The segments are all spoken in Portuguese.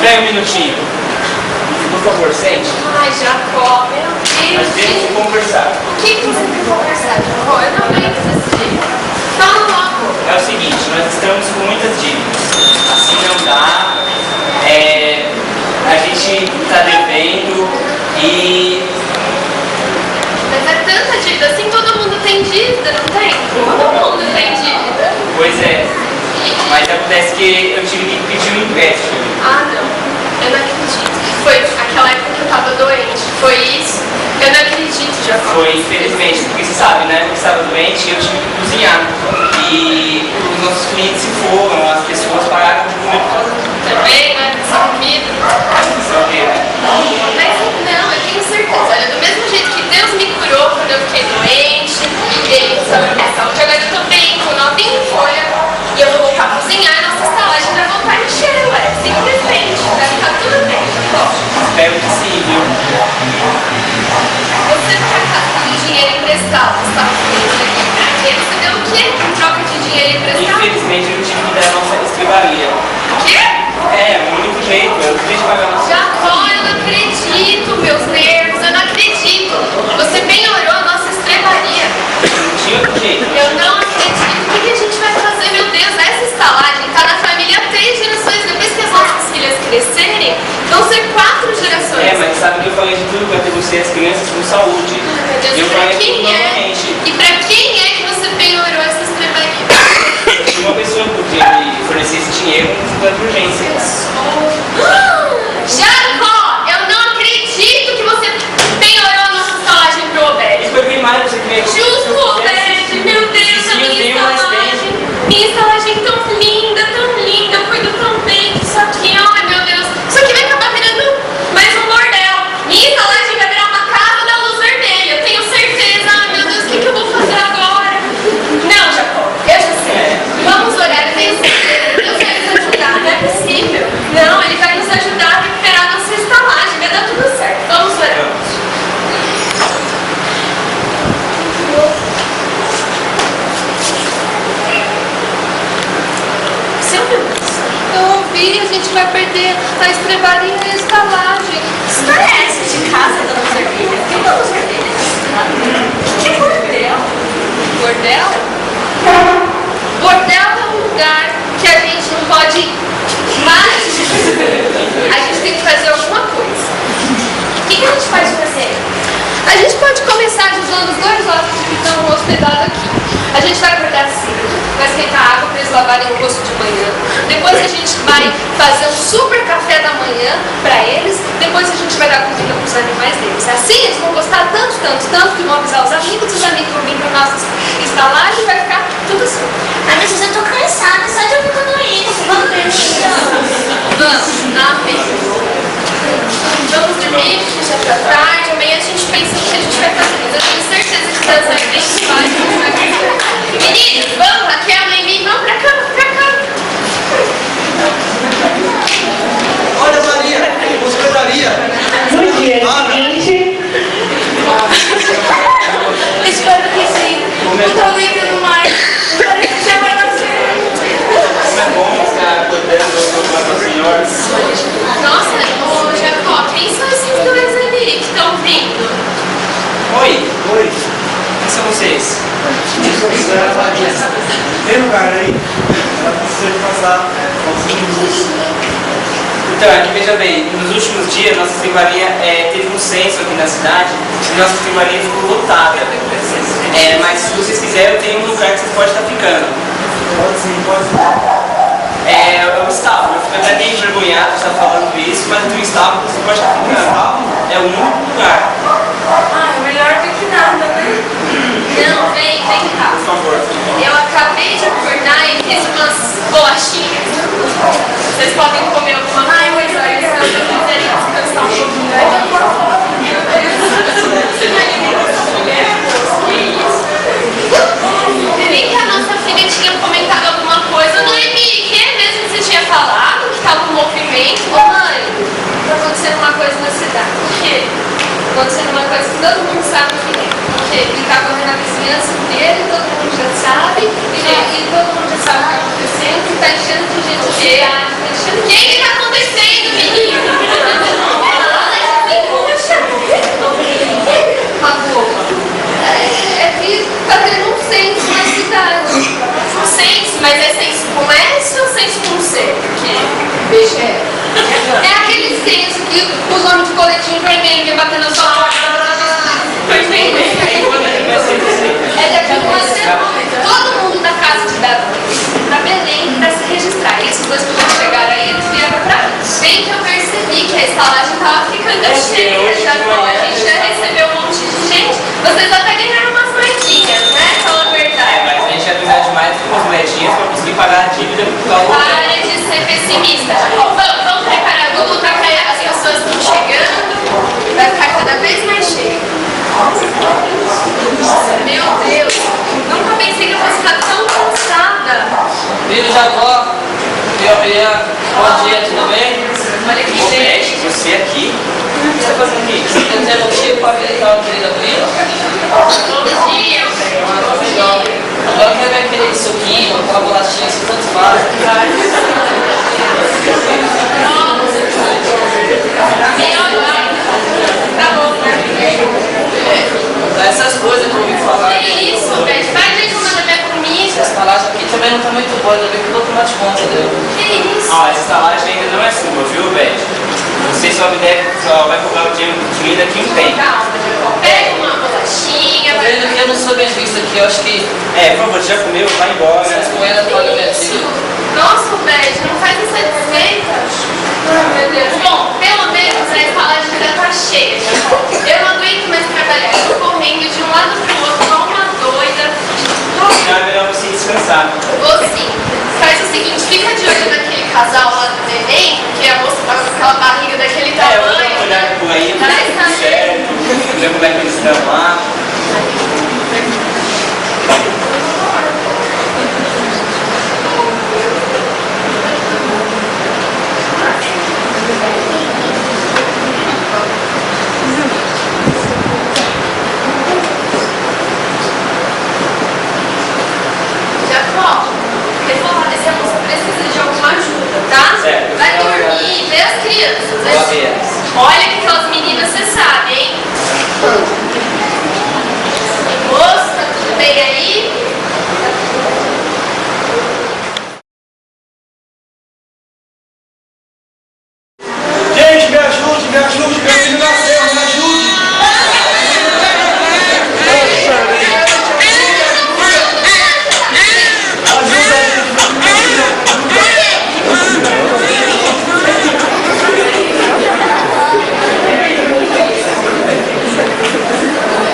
Pega um minutinho. Por favor, sente. Ai, Jacó, meu Deus. Nós temos que conversar. O que você quer conversar, Jacó? Eu não aguento desse jeito. Fala logo. É o seguinte, nós estamos com muitas dívidas. Assim não dá. A gente está devendo e... Mas é tanta dívida assim, todo mundo tem dívida, não tem? Todo mundo tem dívida. Pois é. Mas acontece que eu tive que pedir um empréstimo. Ah, não. Eu não acredito. Foi aquela época que eu tava doente. Foi isso? Eu não acredito, Jacó. Foi, infelizmente, porque você sabe, né? Eu estava doente e eu tive que cozinhar. E os nossos clientes se foram, as pessoas pararam de comer por causa Também, né? Essa comida. Mas não, eu tenho certeza. Olha, do mesmo jeito que Deus me curou quando eu fiquei doente, Ele sabe a minha saúde, agora eu tô bem, com novinha em folha, e eu vou voltar a cozinhar, nossa estalagem vai voltar a encher, ué. Simplesmente, vai ficar tudo bem. Bom, Espero que sim, viu? você tá pedindo dinheiro emprestado, você tá falando que recebeu o quê em troca de dinheiro emprestado? Infelizmente, eu tive que dar a nossa escrivaria. O quê? O único jeito, eu tive que pagar a nossa... Jacó, eu não acredito, meus nervos, eu não acredito. Você penhorou a nossa estrebaria. Não tinha outro jeito. Eu não acredito. O que a gente vai fazer, meu Deus? Essa estalagem tá na família há 3 gerações. Depois que as nossas filhas crescerem, vão ser 4 gerações. Mas sabe que eu falei de tudo para ter você e as crianças com saúde. Meu Deus, Eu pra falei quem tudo é? novamente. E pra quem é que você penhorou essa estrebaria? Uma pessoa podia me fornecer esse dinheiro com urgência. Jacó, eu não acredito que você penhorou a nossa estalagem pro Obed. Foi primário, você queria... Justo, Obed, meu Deus, a minha estalagem tão linda, eu cuido tão bem disso aqui, ai meu Deus, isso aqui vai acabar virando mais um bordel. Minha estalagem vai virar uma casa da luz vermelha, eu tenho certeza, ai meu Deus, o que eu vou fazer agora? Não, Jacó, eu já sei, vamos orar, eu tenho certeza, Deus vai nos ajudar, não é possível. Não, Ele vai nos ajudar a recuperar a nossa estalagem, vai dar tudo certo, vamos orar. Eu ouvi, a gente vai perder a estrebaria e a estalagem. História é essa de casa da luz vermelha? Tem uma luz vermelha nessa cidade? Que bordel? Bordel? Bordel é um lugar que a gente não pode ir, mas a gente tem que fazer alguma coisa. O que a gente pode fazer? A gente pode começar ajudando os 2 hóspedes que estão hospedados aqui. A gente vai acordar cedo, vai esquentar água para eles lavarem o rosto de manhã. Depois a gente vai fazer um super café da manhã para eles. Depois a gente vai dar comida para os animais deles. Assim eles vão gostar tanto que vão avisar os amigos vão vir para nossa estalagem e vai ficar tudo assim. Ai, mas eu tô cansada só de ouvir tudo isso. Vamos dormir então. Vamos, amém. Vamos dormir, já tá tarde, amanhã a gente pensa no que a gente vai fazer. Mas eu tenho certeza que Deus vai abençoar e a gente vai fazer. Meninos, vamos, Raquel, Noemi, vamos pra cá, pra cá. Olha, Maria, hospedaria. No dia seguinte, Espero que sim. Eu tô aguentando mais. Parece que já vai nascer. Como é bom estar cuidando do senhor. Nossa, ô Jacó, quem são esses 2 ali que estão vindo? Oi. Quem são vocês? Tem lugar aí? Ela precisa passar. Então, aqui veja bem, nos últimos dias nossa escrivaria teve um censo aqui na cidade e nossa escrivaria ficou lotada. Mas se vocês quiserem, eu tenho um lugar que vocês podem estar ficando. Pode sim, pode sim. É o estábulo. Eu fico até meio envergonhado de estar falando isso, mas no estábulo você pode estar ficando. É o único lugar. Ah, melhor do que nada, né? Não, vem cá. Por favor. Eu acabei de acordar e fiz umas bolachinhas. Vocês podem comer alguma coisa? Ai, mas olha, se vocês quiserem descansar um pouquinho, você vai alimentar essa mulher? Que isso? Nem que a nossa filha tinha comentado alguma coisa. Noemi, que é mesmo que você tinha falado? Que estava um movimento? Ô mãe, tá acontecendo uma coisa na cidade. O quê? Tá acontecendo uma coisa que todo mundo sabe o que é. Porque ele está correndo a vizinhança inteira, todo mundo já sabe, e todo mundo já sabe o que está acontecendo, que está enchendo de gente. O que está acontecendo, menino? de enfermeiro me batendo na sua porta. Foi enfermeiro. É daqui a uma semana. Todo mundo da casa de Davi pra Belém pra se registrar. E esses dois quando chegaram aí, eles vieram pra mim. Bem que eu percebi que a estalagem tava ficando cheia. Já a gente já recebeu um monte de gente. Vocês até ganharam umas moedinhas, né? Fala a verdade. Mas a gente ia precisar de mais umas moedinhas pra conseguir pagar a dívida do valor. Para de ser pessimista. Vamos preparar a luta, as pessoas estão chegando. Vai ficar cada vez mais cheio. Meu Deus, nunca pensei que eu fosse estar tão cansada. Filho Jacó, bom dia, tudo bem? Olha que Ô, gente. Beth, você aqui? O que você tá fazendo aqui? Você tem motivo para visitar uma querida prima? Bom dia. Legal. Agora eu quero ver aquele suquinho, aquela bolachinha, isso tanto faz. Tá bom. Essas coisas que eu ouvi falar. Que isso, Beth? Vai ver como é minha comida. Essa estalagem aqui também não tá muito boa, ainda bem que eu vou tomar de conta dela. Que isso? Ó, essa estalagem ainda não é sua, viu, Beth? Você só vai cobrar o dinheiro daqui um tempo. Calma, pega uma bolachinha, vai. Vendo que eu não sou bem visto aqui, eu acho que É, por favor, já comeu? Vai embora. essas moedas pagam minha dívida. Nossa, Beth, não faz essa desfeita. Ai, meu Deus. Bom, pelo menos a estalagem ainda tá cheia. Eu não aguento mais trabalhar. Eu tô correndo de um lado pro outro, igual uma doida. Então é melhor você descansar. Vou sim. Faz o seguinte, fica de olho naquele casal lá do neném, que a moça tava com aquela barriga daquele É, eu vou dar tamanho. uma olhada por aí, tá Traz tudo certo. Ver como é que eles estão lá. Jacó, eu vou lá ver se a moça precisa de alguma ajuda, tá? Certo. Vai dormir, vê as crianças. Vou lá ver. Olha que aquelas meninas, você sabe, hein? Moça, tá tudo bem aí? Gente, me ajude, meu filho nasceu, me ajude.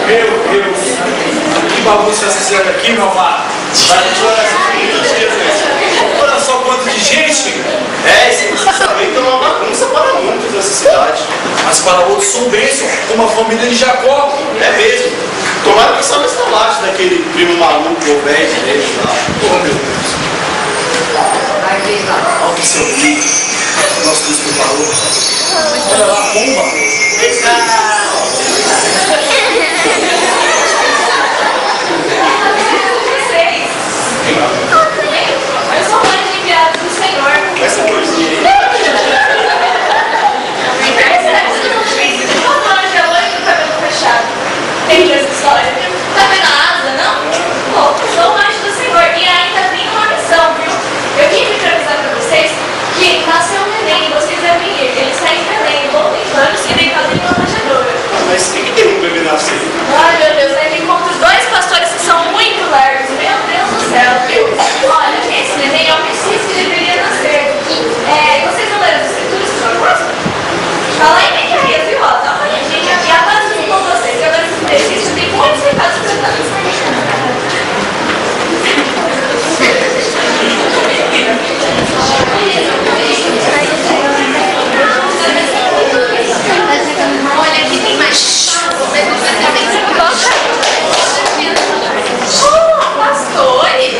Meu Deus, que bagunça vocês fizeram aqui, meu amado? Olha só quanto de gente. Você sabe que é uma bagunça para muitos dessa cidade. Mas para outros são bênção, como a família de Jacó. É mesmo. Tomara que só na estalagem daquele primo maluco, o velho dele lá. Oh, meu Deus. Olha o que seu filho. Nosso Deus preparou. Olha lá, a bomba. Vocês. Eu sou mãe de enviado do Senhor. Essa corzinha aí. Uma anja loira com o cabelo fechado. Tem essa história? Tá vendo a asa, não? Pô, sou um anjo do Senhor e ainda vim uma missão, viu? Eu vim aqui pra avisar pra vocês que nasceu um neném e vocês devem ir. Ele está em Belém, louco em planos e deitado em uma manjedoura. Mas tem que ter um bebê nascido. Ai, meu Deus, aí me encontro dois pastores que são muito largos. Meu Deus do céu, viu? Olha, esse neném é o Messias que deveria nascer. Vocês não leram as escrituras, por favor? Fala aí, Micaías, viu? Ó, dá uma olhadinha e agora sim com vocês. E agora esse texto tem muitos recados pra dar. Olha, aqui tem mais. Mas não precisa nem se colocar. Oh, pastores!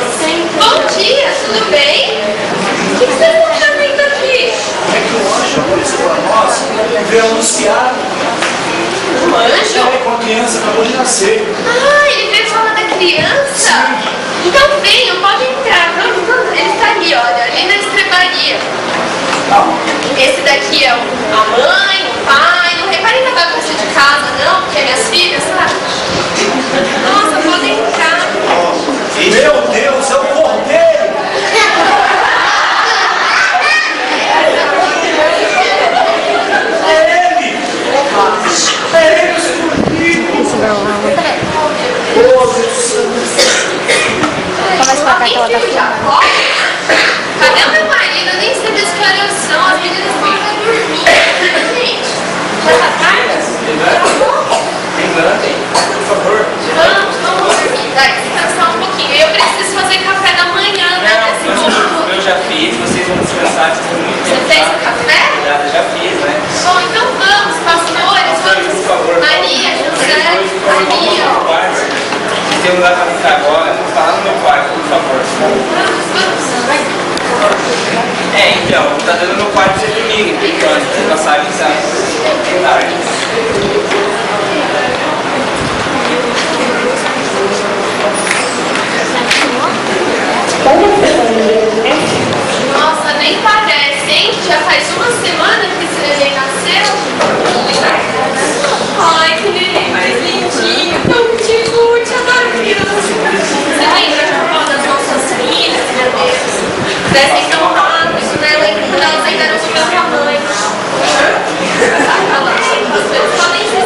Bom dia, tudo bem? O que vocês estão fazendo aqui? É que o anjo apareceu para nós e veio anunciar. Um anjo? Com a criança, acabou de nascer. Ah, ele veio falar da criança? Então venham, pode entrar. Vamos. Ele está ali, olha, ali na estrebaria. Esse daqui é a mãe, o pai. Não reparem na bagunça de casa, não, porque é minhas filhas, sabe? Nossa, podem entrar. Meu Deus, é o cordeiro. É ele. Alguém viu Jacó? Cadê o meu marido? Eu nem sei das que horas são. As meninas vão pra dormir. Gente, já tá tarde? Levantem, por favor. Vamos dormir. Vai descansar um pouquinho. Eu preciso fazer café da manhã, né? Desse povo. Eu já fiz, vocês vão descansar. Você fez o café? Já fiz, né? Bom, então vamos, pastores, Por favor. vamos. Maria, José, Maria. Tem um lugar para ficar agora. Vou falar no meu quarto, por favor. Vamos. Então, tá dando meu quarto pra vocês dormirem, por enquanto. Vocês passarem, sabe? Tarde. Nossa, nem parece, hein? Já faz uma semana que esse neném nasceu. Ai, que neném mais lindinho, tão cuti-cuti, adoro criança. Você lembra de uma das nossas filhas, meu Deus? Crescem tão rápido, né? Lembro quando elas ainda eram do meu tamanho. As coisas podem ser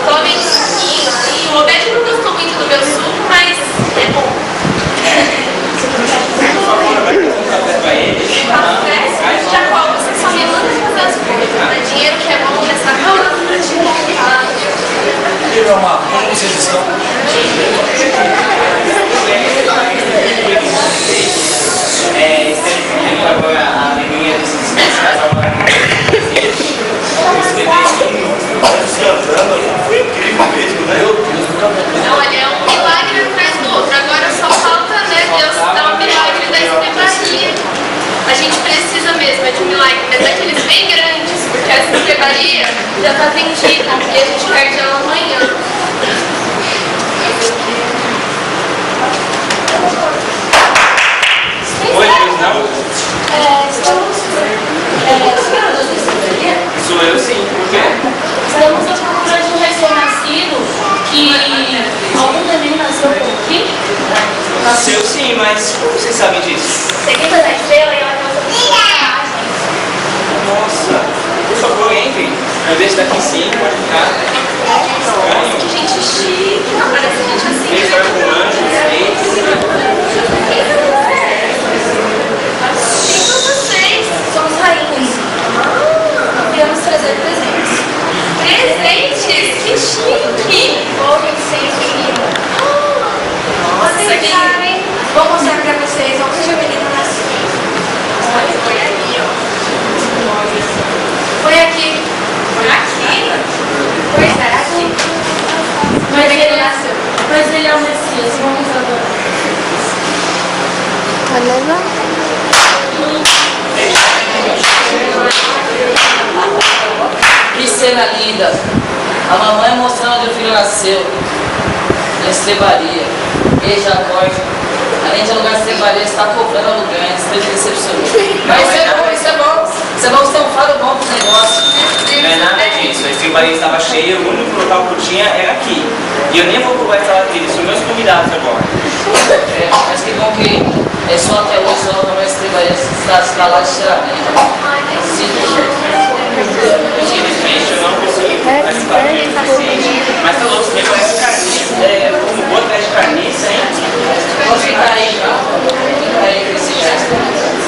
tomem um pouquinho, assim. O Roberto não gostou muito do meu suco, mas é bom. Café, Jacó, você só me manda fazer as coisas, né? Dinheiro que é bom nessa casa, E aí, meu amado, como vocês estão? Agora a amiguinha desses casal Foi incrível mesmo, né? olha, é um milagre atrás do outro. Agora só falta, né, Deus dar um milagre da estrebaria. A gente precisa mesmo de um milagre, mas daqueles bem grandes, porque essa estrebaria já tá vendida e a gente perde ela amanhã. Oi, Deus, não? Estamos esperando a estrebaria? Sou eu sim, por quê? Estamos à procura de um recém-nascido que algum neném nasceu por aqui. Nasceu sim, mas como vocês sabem disso? Seguindo a estrela e ela causa Nossa, por favor, entrem. Eu deixo daqui sim, pode ficar. Nossa, que gente chique. Não parece gente assim. Eles foram com anjos, Quem são vocês? Somos rainhas. Viemos trazer presentes. Presentes? Que chique! Ouro, incenso e mirra. Nossa, que... Vou mostrar pra vocês onde o menino nasceu. Olha, foi ali, ó. Foi aqui. Foi aqui? Foi aqui. Mas ele nasceu. Mas ele é o Messias. Vamos adorar. Que cena linda! A mamãe mostrando onde o filho nasceu. Na estrebaria. Ei, Jacó, além de alugar estrebaria, está cobrando aluguel, você me decepcionou. Mas isso é bom, isso é bom. Isso é bom, você tem um faro bom pro negócio. Não é nada disso, a estrebaria estava cheia, o único local que eu tinha era aqui. E eu nem vou cobrar essa latrina, são meus convidados agora. Mas que bom que é só até hoje, só não vai estrebaria, está lá de estiramento. Infelizmente eu não consegui participar do jeito suficiente. Mas tá louco, você reconhece carniça. Como boa atrás de carniça, hein? Vamos ficar aí, ficar aí com esse gesto.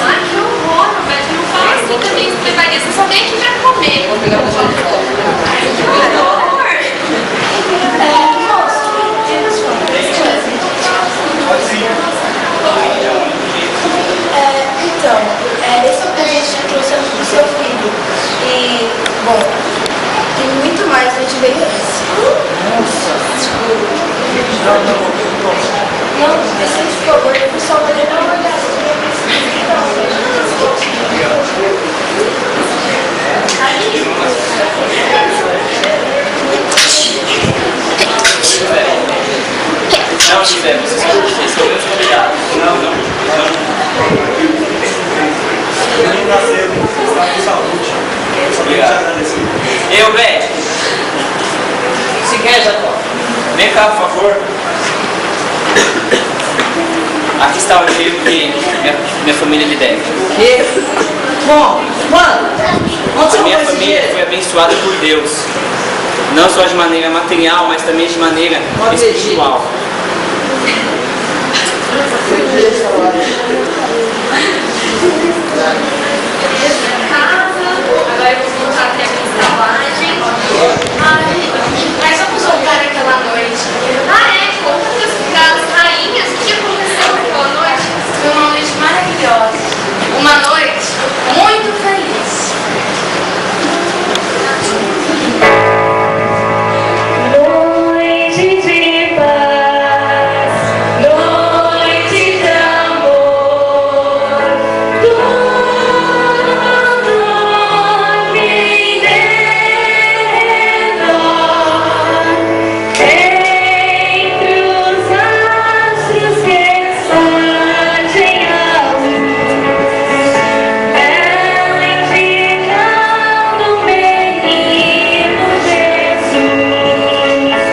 Ai, que horror, Roberto. Não fala assim também, estrebaria. Você só vem aqui pra comer. Vou pegar o meu telefone. Que horror! Então, esse é o presente que trouxemos pro seu filho. E, bom, tem muito mais que a gente veio esse. Não, Vicente, por favor, eu só vou dar uma olhada. Não, José, vocês são meus convidados. Não. O menino nasceu, está com saúde. Obrigado. Eu, Beth, Se quer, Jacó. vem cá, por favor. Aqui está o dinheiro que minha família me deve. Que? Bom, quando? Onde você A minha arrumou esse família dinheiro? foi abençoada por Deus. Não só de maneira material, mas também de maneira Não acredito. espiritual. Agora eu vou voltar até a minha estalagem. Mas vamos voltar aquela noite. Conta das rainhas. O que aconteceu naquela noite? Foi uma noite maravilhosa. Uma noite muito feliz. Noite de paz, noite de amor, tudo dorme redor, entre os astros que expandem a luz, ela indicando o menino Jesus.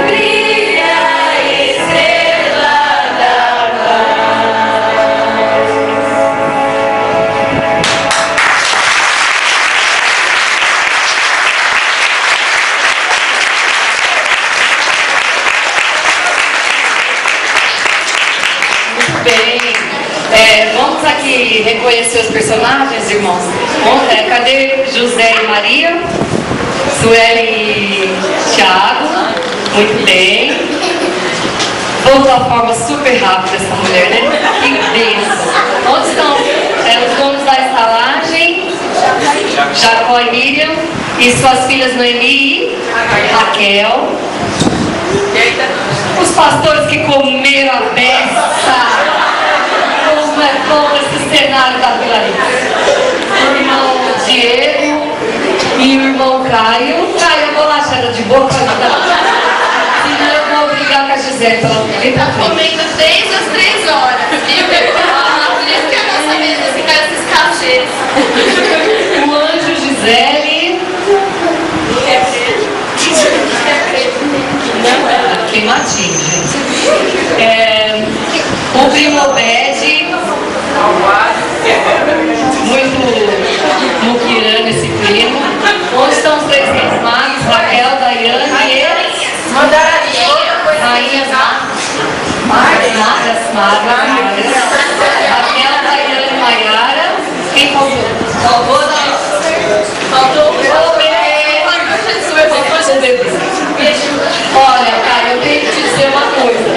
Brilha a estrela da Muito bem. Vamos aqui reconhecer os personagens, irmãos. Cadê José e Maria? Sueli e Thiago. Muito bem. Vou de uma forma super rápida essa mulher, né? Que bênção. Onde estão os donos da estalagem? Jacó e Miriam. E suas filhas Noemi e Raquel. Os pastores que comeram a beça. Como é bom esse cenário da Vila Rica. O irmão Diego e o irmão Caio. Caio, a bolacha era de boa pra ajudar. Senão eu vou brigar com a Gisele pra ela vir pra frente. Comendo desde as 3 horas, viu? Por isso que a nossa mesa fica esses cachês. O anjo Gisele. Queimadinho, gente. O primo Obed. Muito muquirano esse primo. Onde estão os 3 reis magos? Raquel, Daiane e eles? Rainhas magras. Raquel, Daiane e Maiara. Quem faltou? Faltou o bebê. Olha, cara, eu tenho que te dizer uma coisa.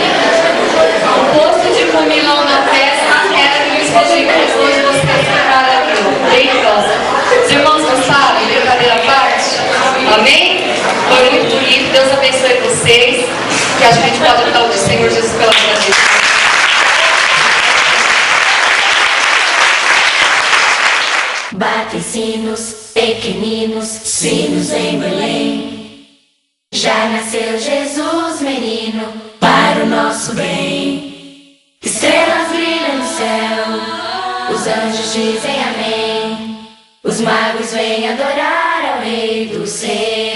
O posto de comilão na festa era que eu escolhi com os dois vocês ficaram aqui, bem próximo. Os irmãos gostaram, brincadeira à parte? Amém? Foi muito bonito, Deus abençoe vocês. Que a gente pode aplaudir o Senhor Jesus pela vida deles. Batem sinos, pequeninos, sinos em Belém. Já nasceu Jesus, menino, para o nosso bem. Estrelas brilham no céu, os anjos dizem amém. Os magos vêm adorar ao Rei do céu.